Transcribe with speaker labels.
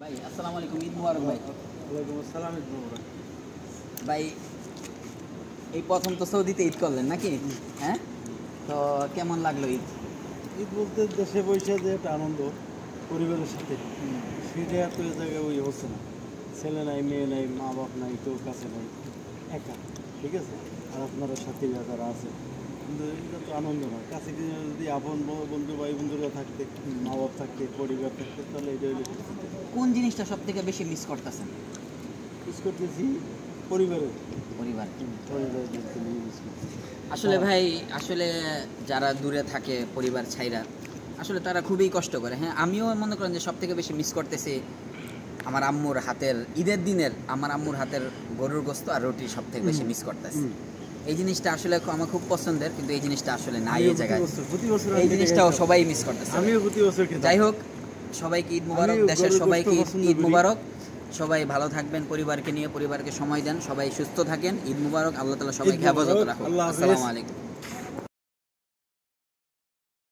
Speaker 1: ভাই আসসালামু আলাইকুম, ঈদ মুবারক ভাই।
Speaker 2: ওয়ালাইকুম আসসালাম, ঈদ মুবারক
Speaker 1: ভাই এই প্রথম তো সৌদিতে ঈদ করলেন নাকি? হ্যাঁ, তো কেমন লাগলো ঈদ?
Speaker 2: ঈদ বলতে দেশে বসে যে একটা আনন্দ পরিবারের সাথে, সেটা এত এ জায়গায় ওই হচ্ছে না। ছেলে নাই, মেয়ে নাই, মা বাপ নাই, কেউ কাছে নাই, একা। ঠিক আছে, আর আপনারা সাথে যারা আছে, কিন্তু এটা তো আনন্দ না। কাছে গিয়ে যদি আপন বন্ধু ভাই বন্ধুরা থাকতে, মা বাপ থাকতে, পরিবার থাকতে, তাহলে এটা হইলে
Speaker 1: কোন জিনিসটা সব থেকে বেশি মিস করতেছেন?
Speaker 2: মিস করতেছি পরিবারের
Speaker 1: পরিবার।
Speaker 2: পরিবারের দিকটা নিয়ে মিস করতেছি।
Speaker 1: আসলে ভাই, আসলে যারা দূরে থাকে পরিবার ছাইরা, আসলে তারা খুবই কষ্ট করে। হ্যাঁ, আমিও মনে করেন যে সব থেকে বেশি মিস করতেছি আমার আম্মুর হাতের, ঈদের দিনের আমার আম্মুর হাতের গরুর গোস্ত আর রুটি সব থেকে বেশি মিস করতেছি। এই জিনিসটা আসলে আমার খুব পছন্দের, কিন্তু এই জিনিসটা আসলে নাই এই জায়গায়। এই জিনিসটাও সবাই মিস করতেছে।
Speaker 2: আমিও প্রতি বছর খেতাম।
Speaker 1: যাই হোক, সবাইকে ঈদ মুবারক, দেশের সবাইকে ঈদ মুবারক। সবাই ভালো থাকবেন, পরিবারকে নিয়ে পরিবারকে সময় দেন, সবাই সুস্থ থাকেন। ঈদ মুবারক, আল্লাহ তাআলা সবাইকে হেফাজত রাখুন। আসসালামু আলাইকুম।